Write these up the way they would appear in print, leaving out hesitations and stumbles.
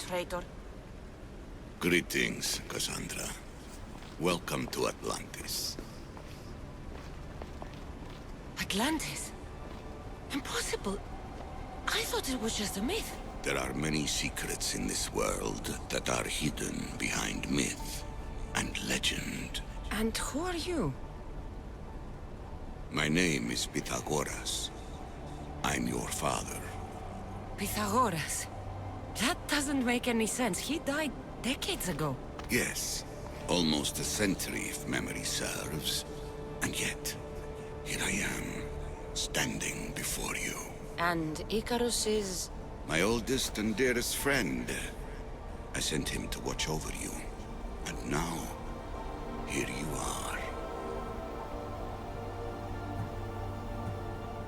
traitor. Greetings, Cassandra. Welcome to Atlantis. Atlantis? Impossible. I thought it was just a myth. There are many secrets in this world that are hidden behind myth and legend. And who are you? My name is Pythagoras. I'm your father. Pythagoras? That doesn't make any sense. He died decades ago. Yes, almost a century if memory serves. And yet, here I am, standing before you. And Icarus is... My oldest and dearest friend. I sent him to watch over you. And now, here you are.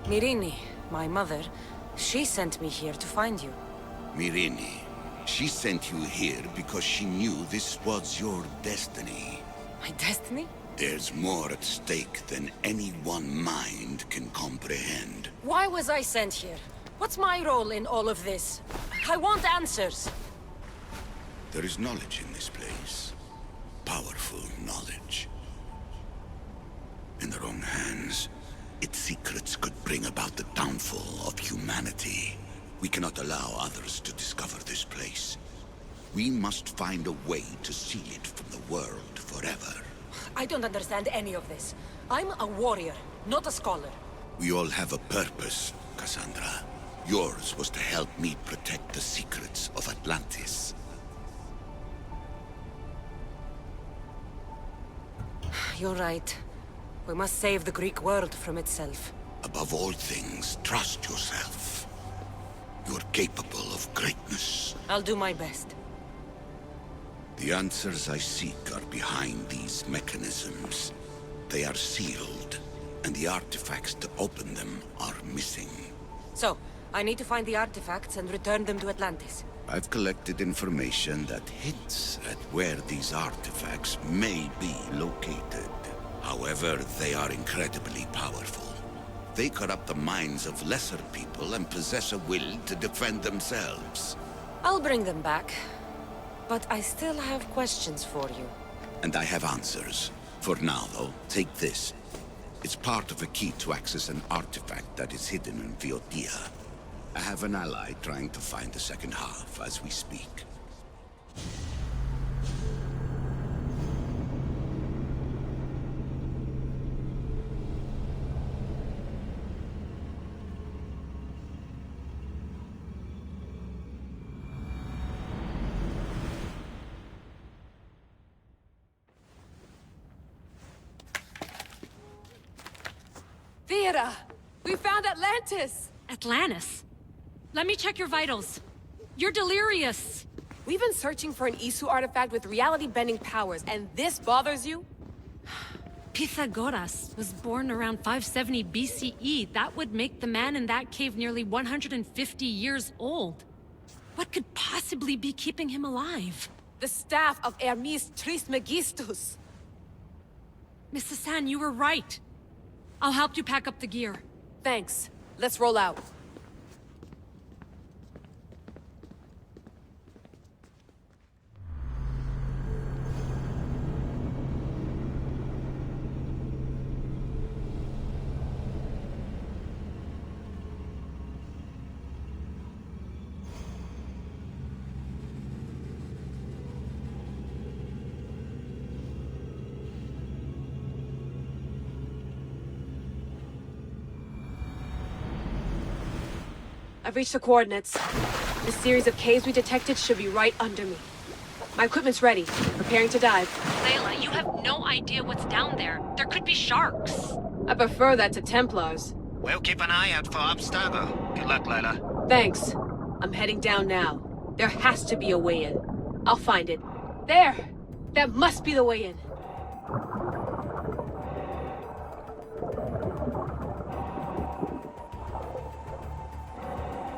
Myrrine, my mother, she sent me here to find you. Myrrine, she sent you here because she knew this was your destiny. My destiny? There's more at stake than any one mind can comprehend. Why was I sent here? What's my role in all of this? I want answers. There is knowledge in this place. Powerful knowledge. In the wrong hands, its secrets could bring about the downfall of humanity. We cannot allow others to discover this place. We must find a way to seal it from the world forever. I don't understand any of this. I'm a warrior, not a scholar. We all have a purpose, Cassandra. Yours was to help me protect the secrets of Atlantis. You're right. We must save the Greek world from itself. Above all things, trust yourself. You're capable of greatness. I'll do my best. The answers I seek are behind these mechanisms. They are sealed, and the artifacts to open them are missing. So, I need to find the artifacts and return them to Atlantis. I've collected information that hints at where these artifacts may be located. However, they are incredibly powerful. They corrupt the minds of lesser people and possess a will to defend themselves. I'll bring them back. But I still have questions for you. And I have answers. For now, though, take this. It's part of a key to access an artifact that is hidden in Viotia. I have an ally trying to find the second half as we speak. Theata! We found Atlantis! Atlantis? Let me check your vitals. You're delirious. We've been searching for an Isu artifact with reality-bending powers, and this bothers you? Pythagoras was born around 570 BCE. That would make the man in that cave nearly 150 years old. What could possibly be keeping him alive? The staff of Hermes Trismegistus! Mrs. San, you were right. I'll help you pack up the gear. Thanks. Let's roll out. I've reached the coordinates. The series of caves we detected should be right under me. My equipment's ready, preparing to dive. Layla, you have no idea what's down there. There could be sharks. I prefer that to Templars. We'll keep an eye out for Abstergo. Good luck, Layla. Thanks. I'm heading down now. There has to be a way in. I'll find it. There! That must be the way in.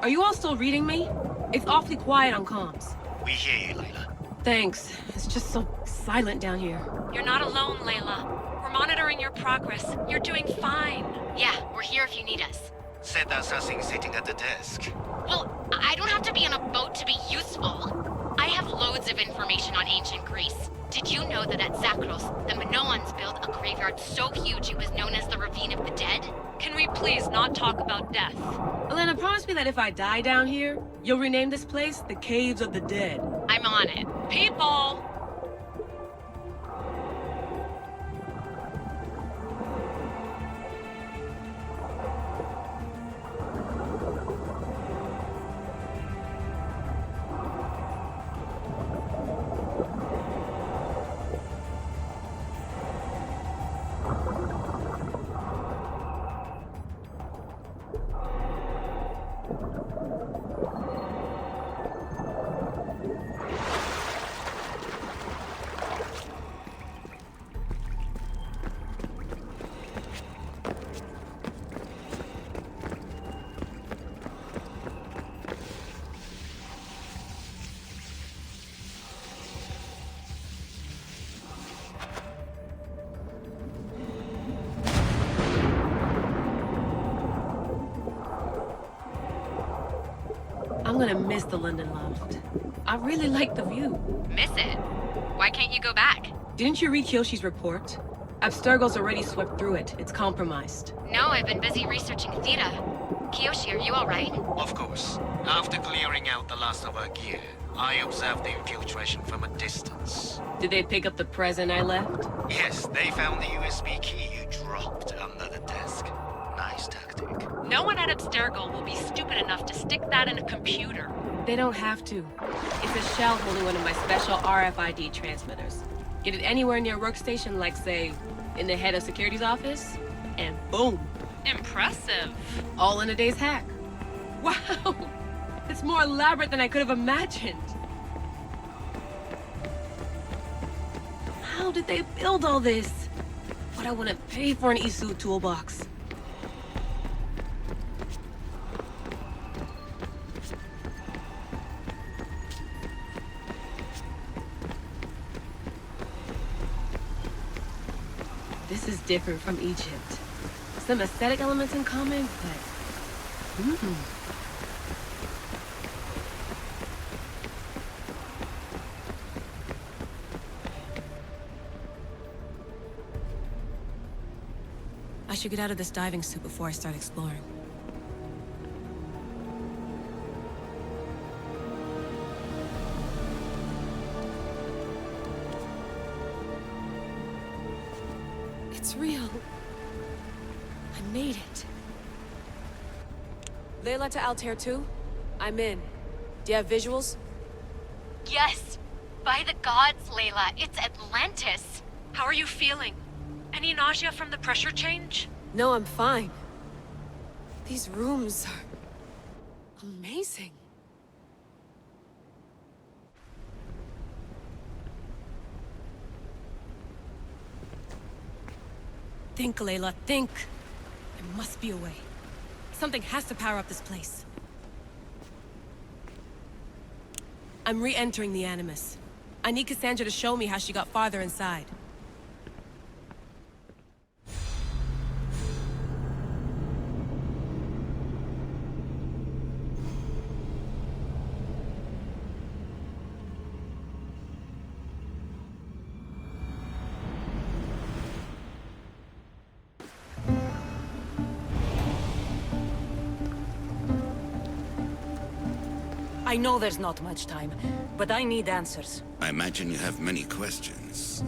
Are you all still reading me? It's awfully quiet on comms. We hear you, Layla. Thanks. It's just so silent down here. You're not alone, Layla. We're monitoring your progress. You're doing fine. Yeah, we're here if you need us. Said there's nothing sitting at the desk. Well, I don't have to be on a boat to be useful. loads of information on ancient Greece. Did you know that at Zakros, the Minoans built a graveyard so huge it was known as the Ravine of the Dead? Can we please not talk about death? Elena, promise me that if I die down here, you'll rename this place the Caves of the Dead. I'm on it. People! I'm gonna miss the London Loft. I really like the view. Miss it? Why can't you go back? Didn't you read Kyoshi's report? Abstergo's already swept through it. It's compromised. No, I've been busy researching Theta. Kiyoshi, are you alright? Of course. After clearing out the last of our gear, I observed the infiltration from a distance. Did they pick up the present I left? Yes, they found the USB key you dropped under the desk. Nice tactic. No one at Abstergo will be stupid enough to stick that in a computer. They don't have to. It's a shell holding one of my special RFID transmitters. Get it anywhere near a workstation, like, say, in the head of security's office, and boom. Impressive. All in a day's hack. Wow! It's more elaborate than I could have imagined. How did they build all this? But I wouldn't pay for an Isu toolbox. This is different from Egypt. Some aesthetic elements in common, but... I should get out of this diving suit before I start exploring. It's real. I made it. Layla to Altair 2? I'm in. Do you have visuals? Yes! By the gods, Layla, it's Atlantis! How are you feeling? Any nausea from the pressure change? No, I'm fine. These rooms are... amazing. Think, Layla, think. There must be a way. Something has to power up this place. I'm re-entering the Animus. I need Cassandra to show me how she got farther inside. I know there's not much time, but I need answers. I imagine you have many questions.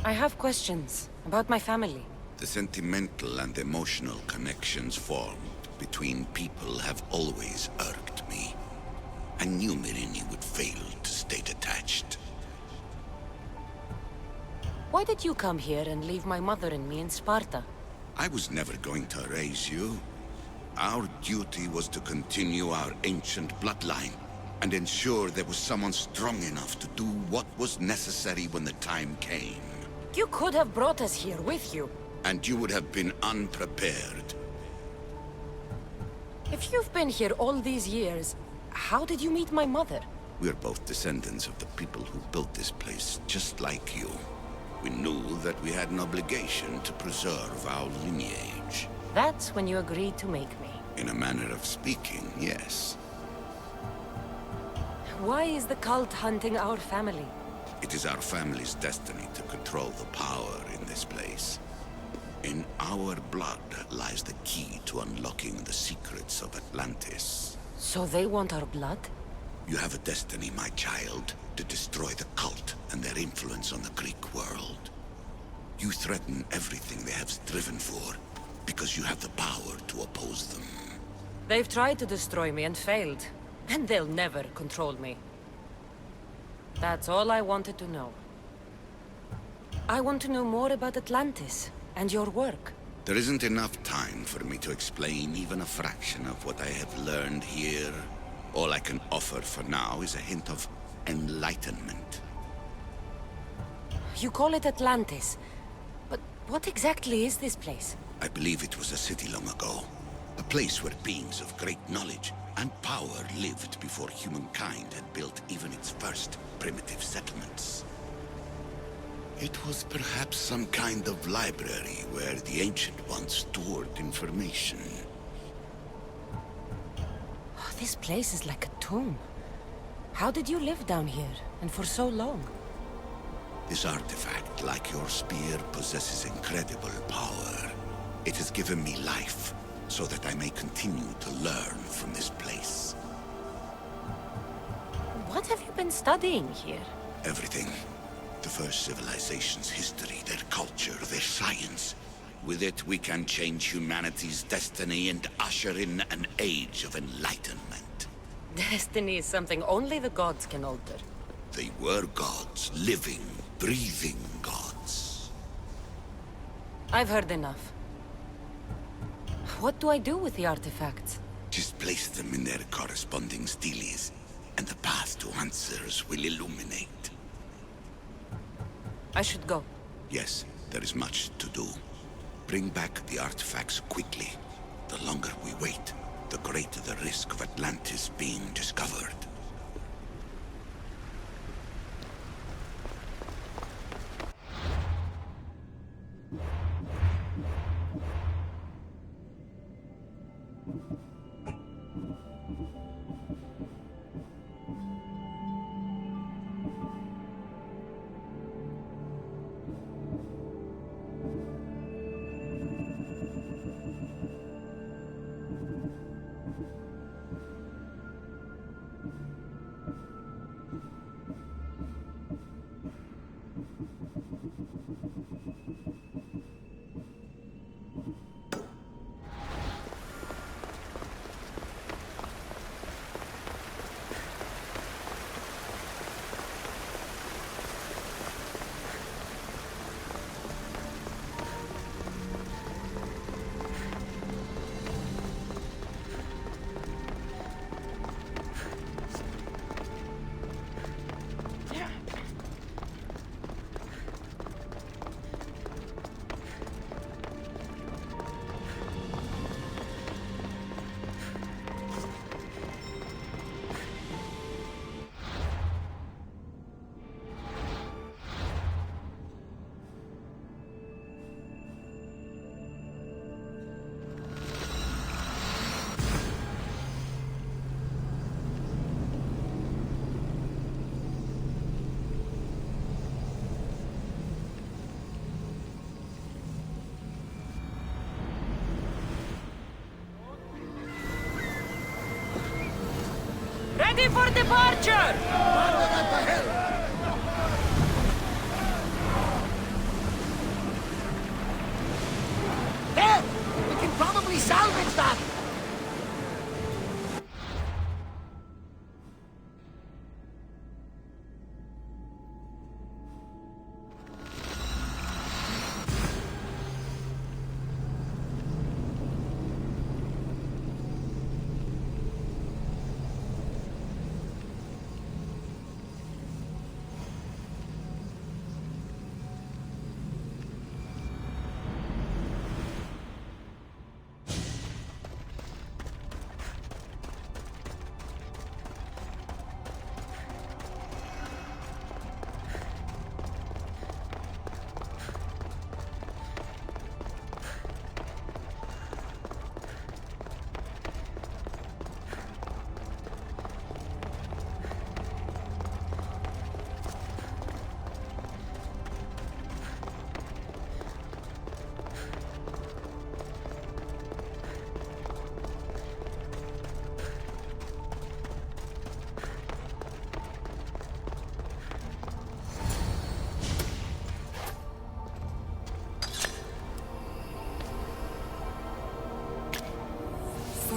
I have questions about my family. The sentimental and emotional connections formed between people have always irked me. I knew Myrini would fail to stay detached. Why did you come here and leave my mother and me in Sparta? I was never going to raise you. Our duty was to continue our ancient bloodline and ensure there was someone strong enough to do what was necessary when the time came. You could have brought us here with you. And you would have been unprepared. If you've been here all these years, how did you meet my mother? We're both descendants of the people who built this place, just like you. We knew that we had an obligation to preserve our lineage. That's when you agreed to make me. In a manner of speaking, yes. Why is the cult hunting our family? It is our family's destiny to control the power in this place. In our blood lies the key to unlocking the secrets of Atlantis. So they want our blood? You have a destiny, my child, to destroy the cult and their influence on the Greek world. You threaten everything they have striven for, because you have the power to oppose them. They've tried to destroy me and failed. And they'll never control me. That's all I wanted to know. I want to know more about Atlantis and your work. There isn't enough time for me to explain even a fraction of what I have learned here. All I can offer for now is a hint of enlightenment. You call it Atlantis, but what exactly is this place? I believe it was a city long ago. A place where beings of great knowledge and power lived before humankind had built even its first primitive settlements. It was perhaps some kind of library where the Ancient Ones stored information. Oh, this place is like a tomb. How did you live down here, and for so long? This artifact, like your spear, possesses incredible power. It has given me life, so that I may continue to learn from this place. What have you been studying here? Everything. The first civilization's history, their culture, their science. With it, we can change humanity's destiny and usher in an age of enlightenment. Destiny is something only the gods can alter. They were gods, living, breathing gods. I've heard enough. What do I do with the artifacts? Just place them in their corresponding steles, and the path to answers will illuminate. I should go. Yes, there is much to do. Bring back the artifacts quickly. The longer we wait, the greater the risk of Atlantis being discovered. Ready for departure! There! We can probably salvage that!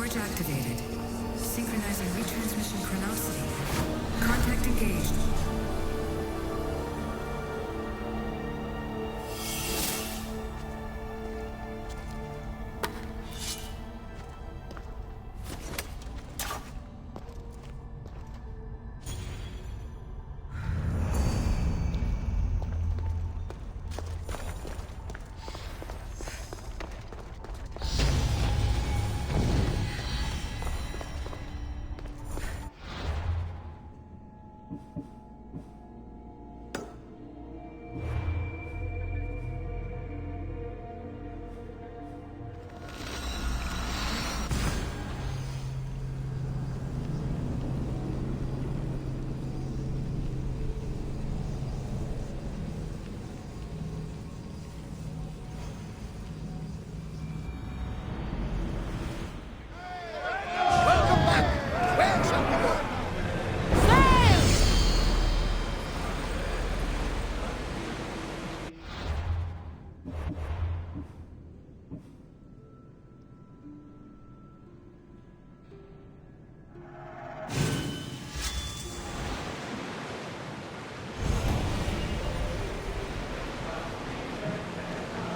Forge activated. Synchronizing retransmission chronicity. Contact engaged. Welcome back! Where shall we go?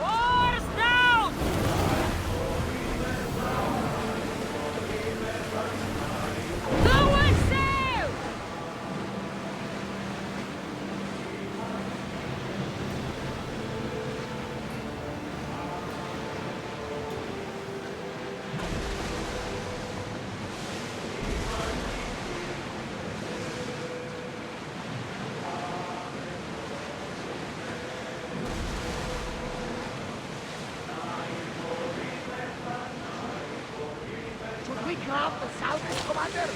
Oars down! Lower sail! Should we grab the salvage, Commander?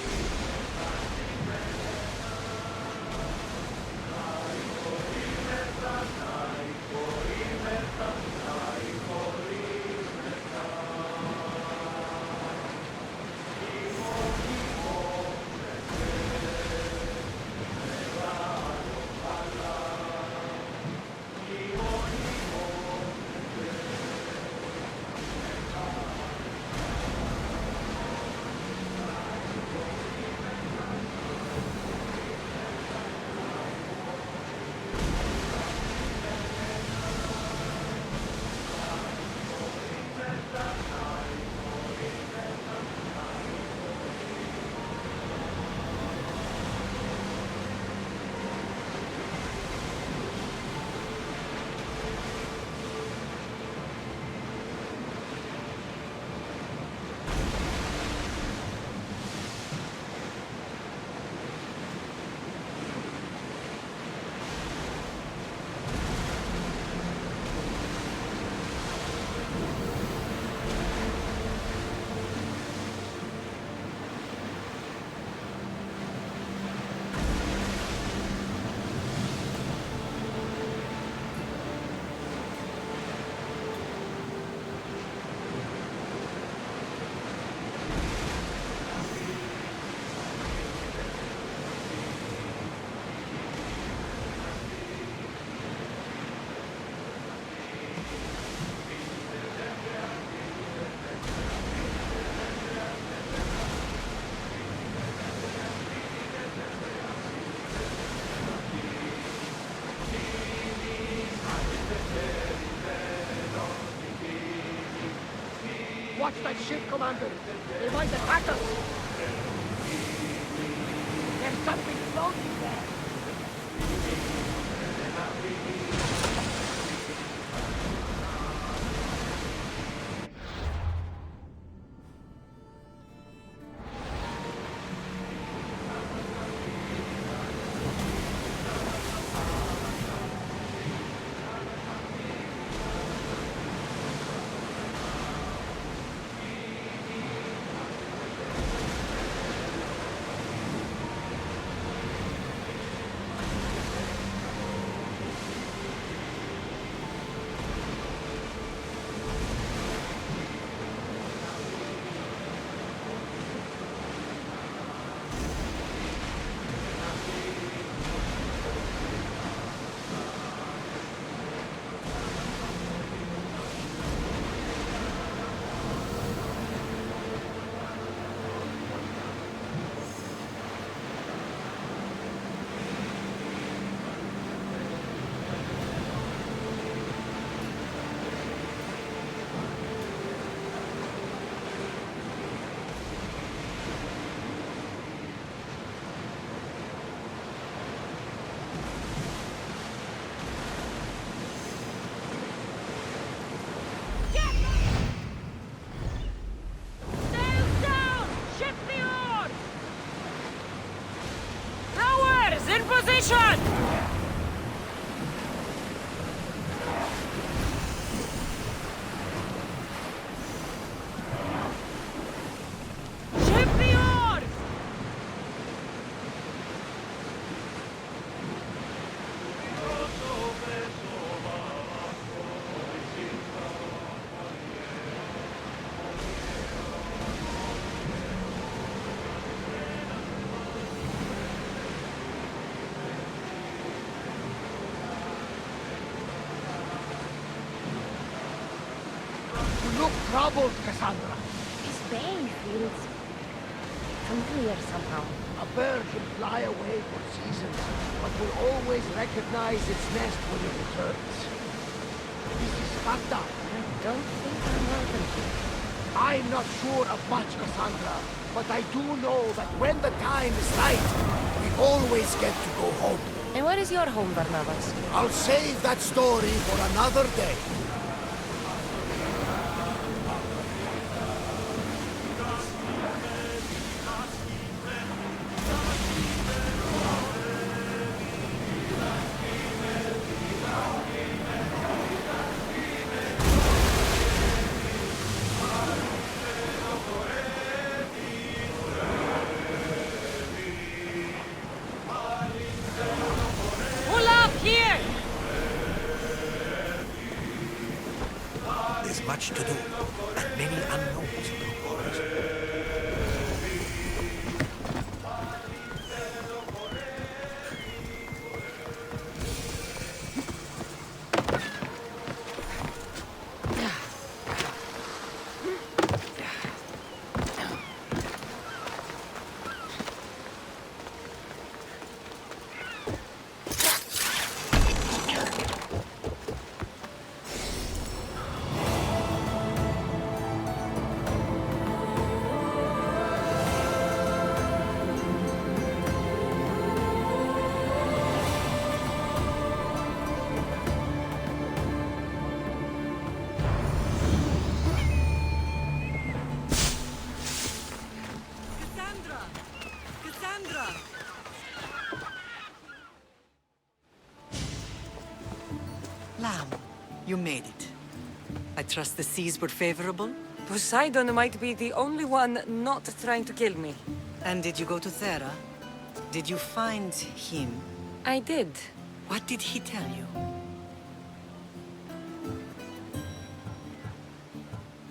Watch that ship, Commander. They might attack us. There's something floating there. Position! Ship the oars! You look troubled, Cassandra. His bay feels familiar somehow. A bird can fly away for seasons, but will always recognize its nest when it returns. This is Sparta. I don't think I'm welcome here. I'm not sure of much, Cassandra, but I do know that when the time is right, we always get to go home. And where is your home, Barnabas? I'll save that story for another day. Pull up here! There's much to do, and many unknowns. Cassandra! Lamb, you made it. I trust the seas were favorable? Poseidon might be the only one not trying to kill me. And did you go to Thera? Did you find him? I did. What did he tell you?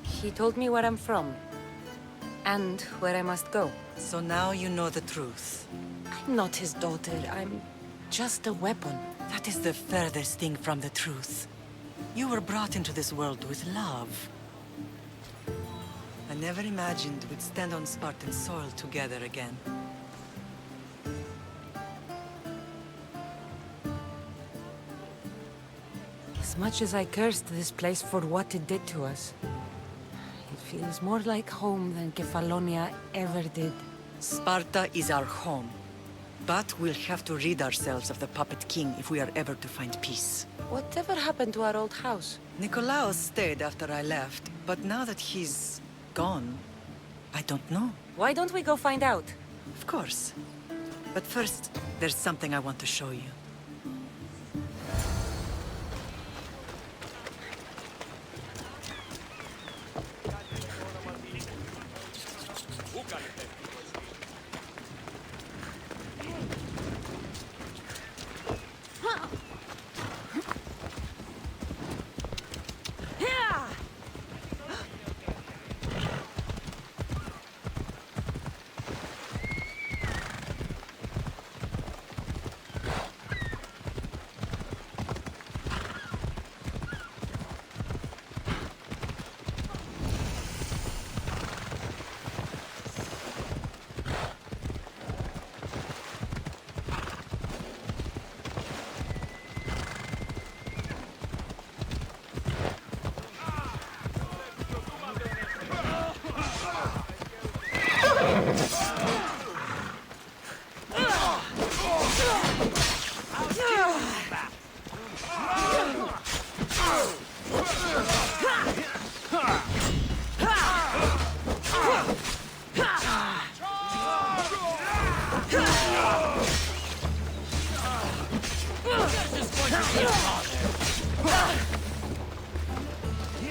He told me where I'm from. And where I must go. So now you know the truth. I'm not his daughter. I'm just a weapon. That is the furthest thing from the truth. You were brought into this world with love. I never imagined we'd stand on Spartan soil together again. As much as I cursed this place for what it did to us, it feels more like home than Kefalonia ever did. Sparta is our home. But we'll have to rid ourselves of the Puppet King if we are ever to find peace. Whatever happened to our old house? Nikolaos stayed after I left, but now that he's gone, I don't know. Why don't we go find out? Of course. But first, there's something I want to show you.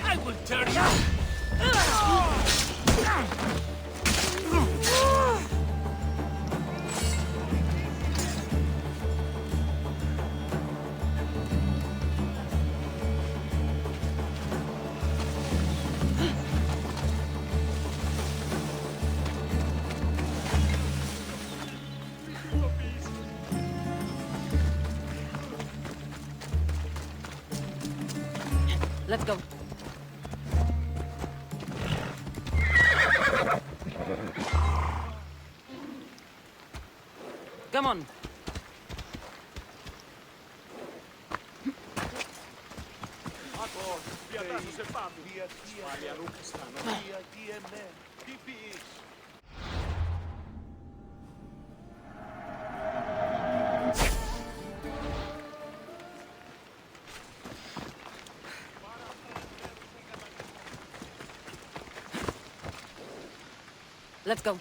I will turn you! Let's go. Come on. Let's go.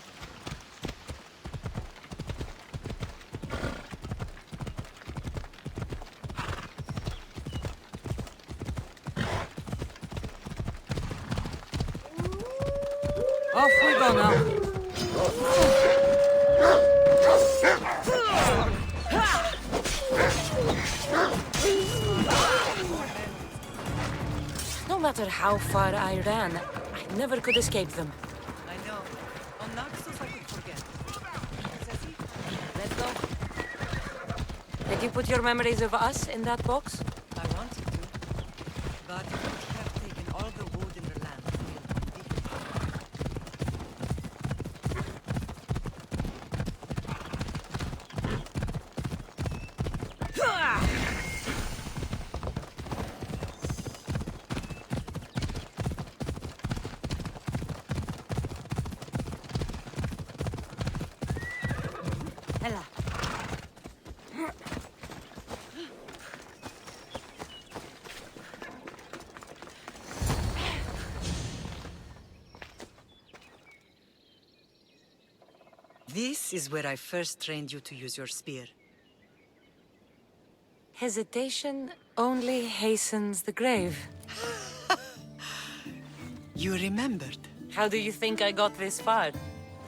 Off we go now. No matter how far I ran, I never could escape them. I know. On Naxos I could forget. Let's go. Did you put your memories of us in that box? I wanted to, but it would have taken all the wood in the land to build it. Hela. This is where I first trained you to use your spear. Hesitation only hastens the grave. You remembered. How do you think I got this far?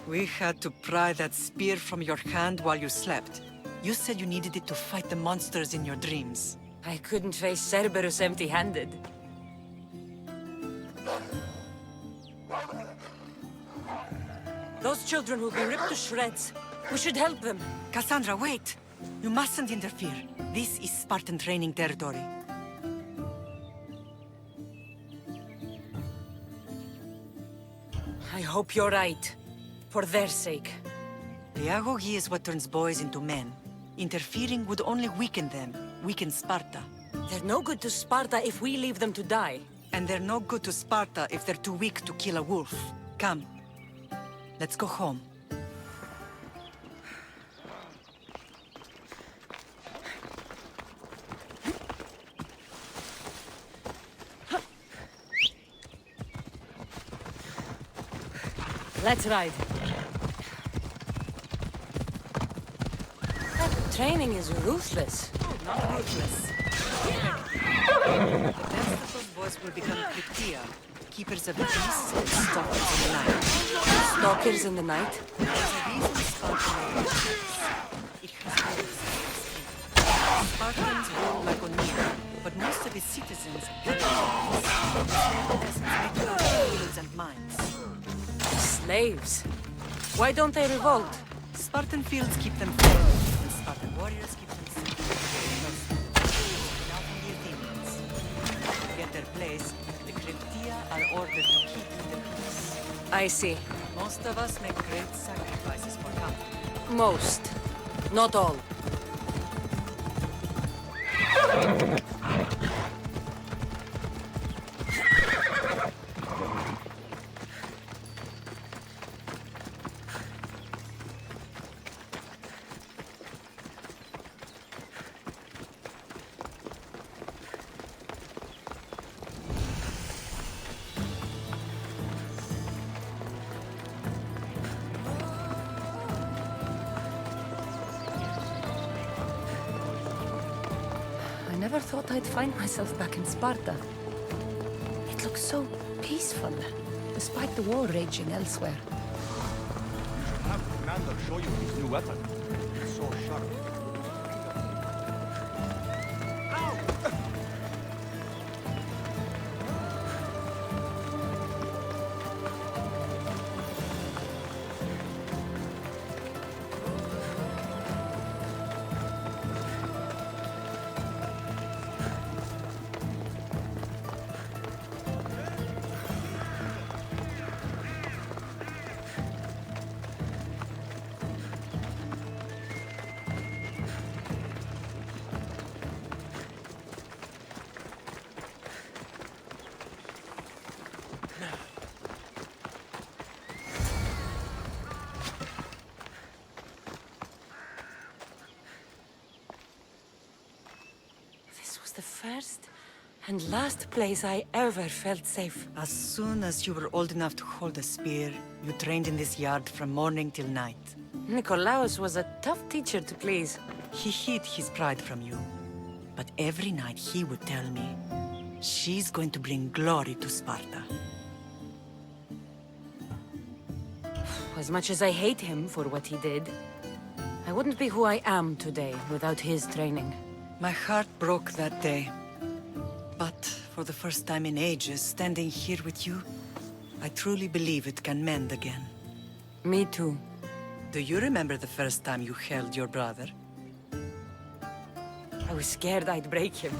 We had to pry that spear from your hand while you slept. You said you needed it to fight the monsters in your dreams. I couldn't face Cerberus empty-handed. Those children will be ripped to shreds. We should help them. Cassandra, wait! You mustn't interfere. This is Spartan training territory. I hope you're right. For their sake. Pedagogy is what turns boys into men. Interfering would only weaken them, weaken Sparta. They're no good to Sparta if we leave them to die. And they're no good to Sparta if they're too weak to kill a wolf. Come. Let's go home. Let's ride. That training is ruthless. Not ruthless. The best of those boys will become Cryptia, keepers of the peace and stalkers in the night. Stalkers in the night? There's a reason Sparta made it. It has always been. Spartans rule Laconia, but most of its citizens have fields and mines. Slaves? Why don't they revolt? Spartan fields keep them fed, and Spartan warriors keep them safe. Now from the Athenians. To get their place, the Cryptia are ordered to keep the peace. I see. Most of us make great sacrifices for comfort. Most. Not all. I never thought I'd find myself back in Sparta. It looks so peaceful, despite the war raging elsewhere. You should have the commander show you his new weapon. It's so sharp. The first and last place I ever felt safe. As soon as you were old enough to hold a spear, you trained in this yard from morning till night. Nikolaos was a tough teacher to please. He hid his pride from you. But every night he would tell me, she's going to bring glory to Sparta. As much as I hate him for what he did, I wouldn't be who I am today without his training. My heart broke that day. But for the first time in ages, standing here with you, I truly believe it can mend again. Me too. Do you remember the first time you held your brother? I was scared I'd break him.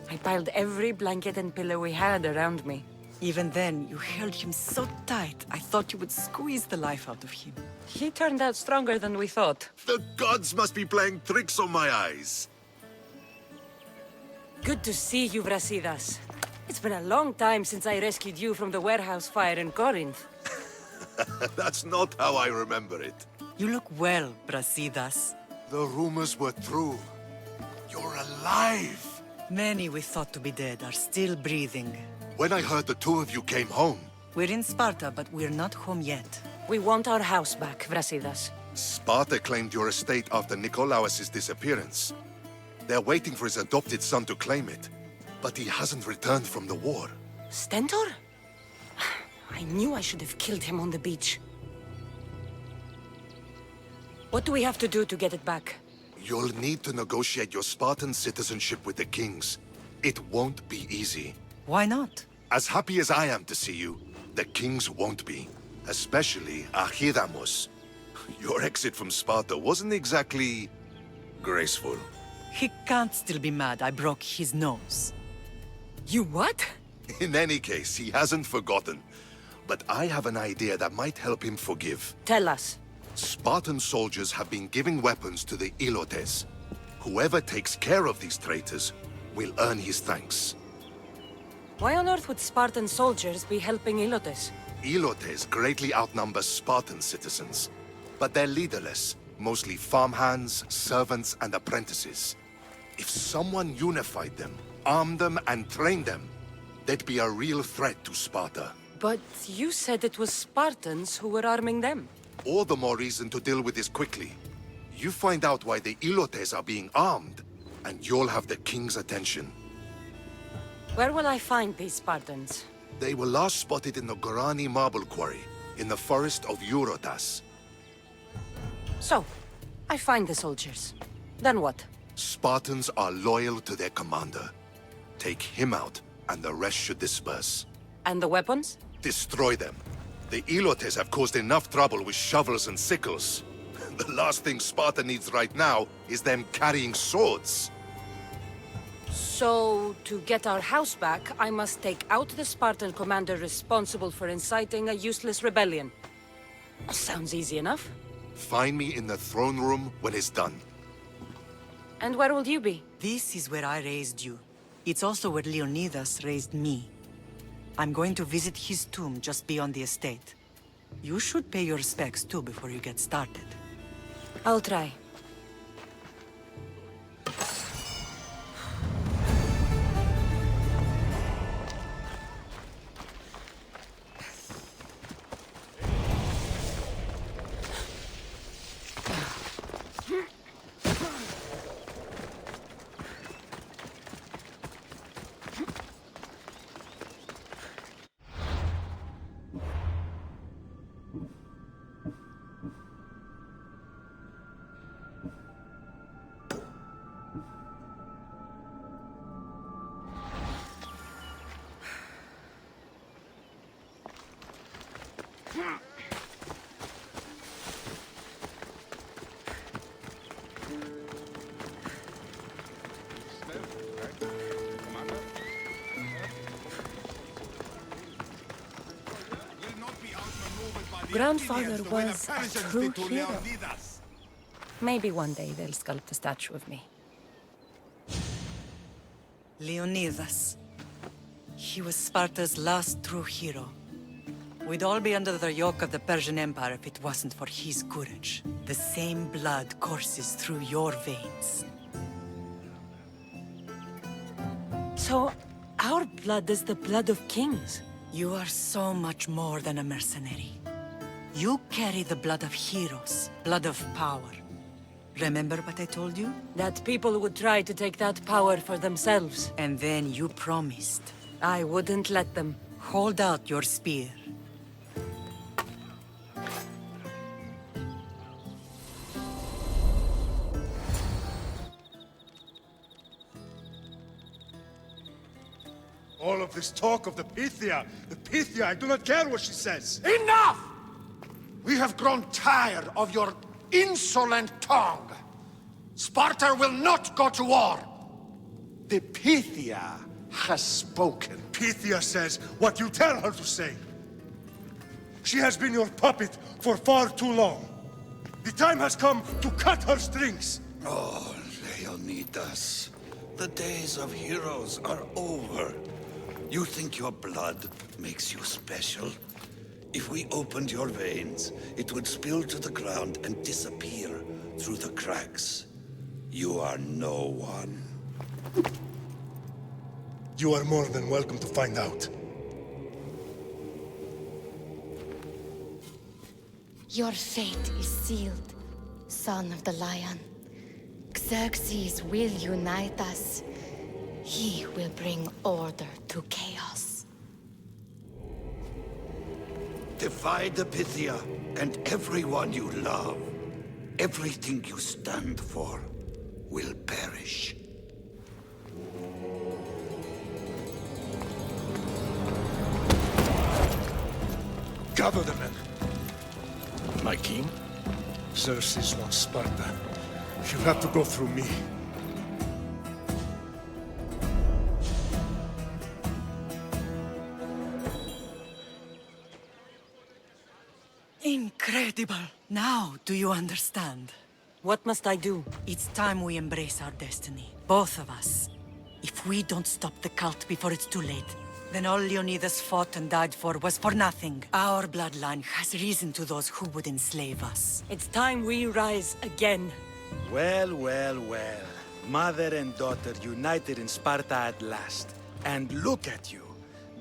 I piled every blanket and pillow we had around me. Even then, you held him so tight, I thought you would squeeze the life out of him. He turned out stronger than we thought. The gods must be playing tricks on my eyes. Good to see you, Brasidas. It's been a long time since I rescued you from the warehouse fire in Corinth. That's not how I remember it. You look well, Brasidas. The rumors were true. You're alive! Many we thought to be dead are still breathing. When I heard the two of you came home... We're in Sparta, but we're not home yet. We want our house back, Brasidas. Sparta claimed your estate after Nikolaos' disappearance. They're waiting for his adopted son to claim it. But he hasn't returned from the war. Stentor? I knew I should have killed him on the beach. What do we have to do to get it back? You'll need to negotiate your Spartan citizenship with the kings. It won't be easy. Why not? As happy as I am to see you, the kings won't be. Especially Archidamos. Your exit from Sparta wasn't exactly... graceful. He can't still be mad I broke his nose. You what? In any case, he hasn't forgotten. But I have an idea that might help him forgive. Tell us. Spartan soldiers have been giving weapons to the Ilotes. Whoever takes care of these traitors will earn his thanks. Why on earth would Spartan soldiers be helping Ilotes? Ilotes greatly outnumber Spartan citizens. But they're leaderless, mostly farmhands, servants, and apprentices. If someone unified them, armed them, and trained them, they'd be a real threat to Sparta. But you said it was Spartans who were arming them. All the more reason to deal with this quickly. You find out why the Ilotes are being armed, and you'll have the king's attention. Where will I find these Spartans? They were last spotted in the Gorani marble quarry, in the forest of Eurotas. So, I find the soldiers. Then what? Spartans are loyal to their commander. Take him out, and the rest should disperse. And the weapons? Destroy them. The Ilotes have caused enough trouble with shovels and sickles. The last thing Sparta needs right now is them carrying swords. So, to get our house back, I must take out the Spartan commander responsible for inciting a useless rebellion. Sounds easy enough. Find me in the throne room when it's done. And where will you be? This is where I raised you. It's also where Leonidas raised me. I'm going to visit his tomb just beyond the estate. You should pay your respects too before you get started. I'll try. Grandfather was a true hero. Maybe one day they'll sculpt a statue of me. Leonidas. He was Sparta's last true hero. We'd all be under the yoke of the Persian Empire if it wasn't for his courage. The same blood courses through your veins. So, our blood is the blood of kings. You are so much more than a mercenary. You carry the blood of heroes, blood of power. Remember what I told you? That people would try to take that power for themselves. And then you promised. I wouldn't let them. Hold out your spear. All of this talk of the Pythia, I do not care what she says. Enough! We have grown tired of your insolent tongue. Sparta will not go to war. The Pythia has spoken. Pythia says what you tell her to say. She has been your puppet for far too long. The time has come to cut her strings. Oh, Leonidas, the days of heroes are over. You think your blood makes you special? If we opened your veins, it would spill to the ground and disappear through the cracks. You are no one. You are more than welcome to find out. Your fate is sealed, son of the lion. Xerxes will unite us. He will bring order to chaos. Defy the Pythia and everyone you love. Everything you stand for will perish. Gather the men. My king? Xerxes wants Sparta. She'll have to go through me. Incredible! Now, do you understand? What must I do? It's time we embrace our destiny. Both of us. If we don't stop the cult before it's too late, then all Leonidas fought and died for was for nothing. Our bloodline has reason to those who would enslave us. It's time we rise again. Well, well, well. Mother and daughter united in Sparta at last. And look at you.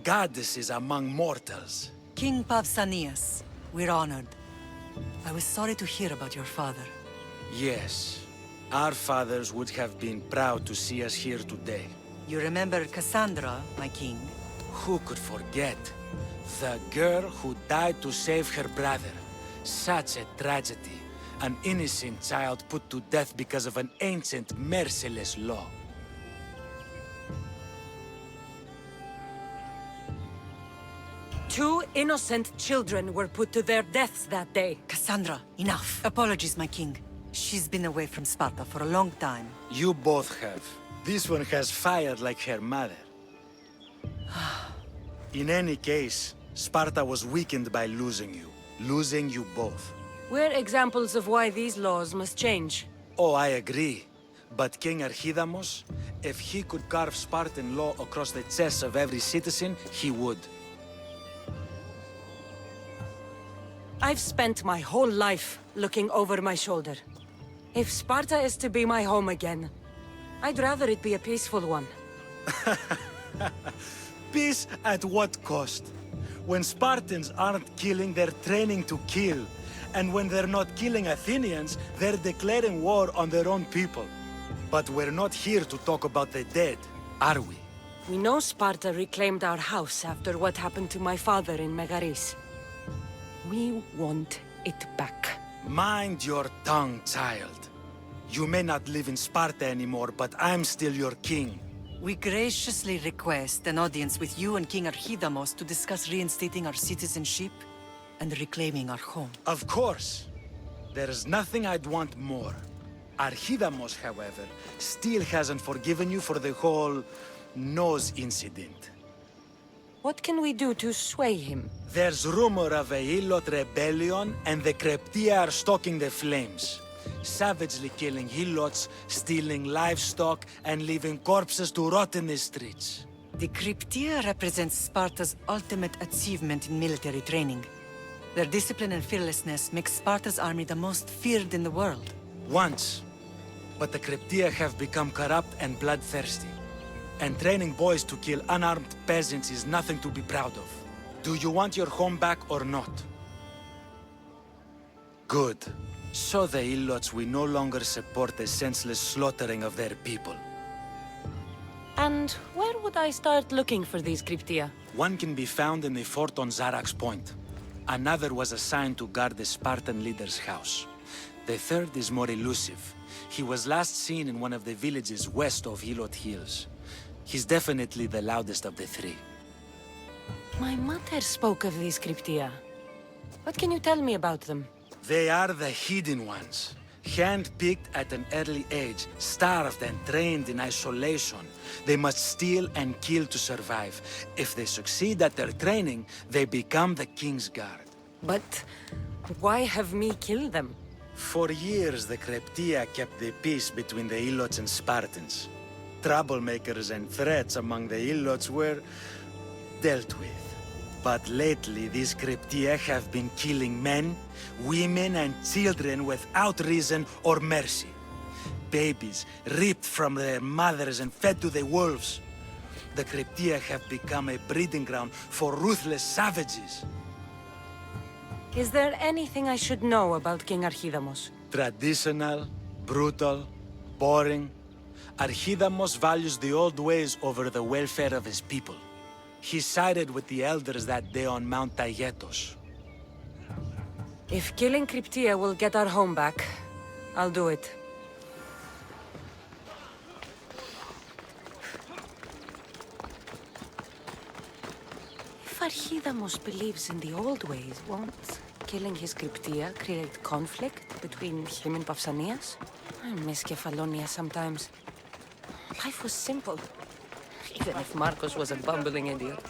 Goddesses among mortals. King Pausanias, we're honored. I was sorry to hear about your father. Yes. Our fathers would have been proud to see us here today. You remember Cassandra, my king? Who could forget? The girl who died to save her brother. Such a tragedy. An innocent child put to death because of an ancient, merciless law. Two innocent children were put to their deaths that day. Cassandra, enough. Apologies, my king. She's been away from Sparta for a long time. You both have. This one has fire like her mother. In any case, Sparta was weakened by losing you. Losing you both. We're examples of why these laws must change. Oh, I agree. But King Archidamos, if he could carve Spartan law across the chests of every citizen, he would. I've spent my whole life looking over my shoulder. If Sparta is to be my home again, I'd rather it be a peaceful one. Peace at what cost? When Spartans aren't killing, they're training to kill. And when they're not killing Athenians, they're declaring war on their own people. But we're not here to talk about the dead, are we? We know Sparta reclaimed our house after what happened to my father in Megaris. We want it back. Mind your tongue, child. You may not live in Sparta anymore, but I'm still your king. We graciously request an audience with you and King Archidamos to discuss reinstating our citizenship and reclaiming our home. Of course. There's nothing I'd want more. Archidamos, however, still hasn't forgiven you for the whole nose incident. What can we do to sway him? There's rumor of a Hilot rebellion, and the Kreptia are stoking the flames. Savagely killing Hilots, stealing livestock, and leaving corpses to rot in the streets. The Cryptia represents Sparta's ultimate achievement in military training. Their discipline and fearlessness makes Sparta's army the most feared in the world. Once. But the Cryptia have become corrupt and bloodthirsty. And training boys to kill unarmed peasants is nothing to be proud of. Do you want your home back or not? Good. So the Ilots will no longer support the senseless slaughtering of their people. And where would I start looking for these Cryptia? One can be found in the fort on Zarak's Point. Another was assigned to guard the Spartan leader's house. The third is more elusive. He was last seen in one of the villages west of Hilot Hills. He's definitely the loudest of the three. My mother spoke of these Cryptia. What can you tell me about them? They are the hidden ones. Hand-picked at an early age, starved and trained in isolation. They must steal and kill to survive. If they succeed at their training, they become the King's Guard. But why have me killed them? For years, the Cryptia kept the peace between the Ilots and Spartans. Troublemakers and threats among the Ilots were dealt with. But lately, these Cryptia have been killing men, women, and children without reason or mercy. Babies ripped from their mothers and fed to the wolves. The Cryptia have become a breeding ground for ruthless savages. Is there anything I should know about King Archidamos? Traditional, brutal, boring. Archidamos values the old ways over the welfare of his people. He sided with the elders that day on Mount Taygetos. If killing Cryptia will get our home back, I'll do it. If Archidamos believes in the old ways, won't killing his Cryptia create conflict between him and Pausanias? I miss Kefalonia sometimes. Life was simple. Even if Marcos was a bumbling idiot.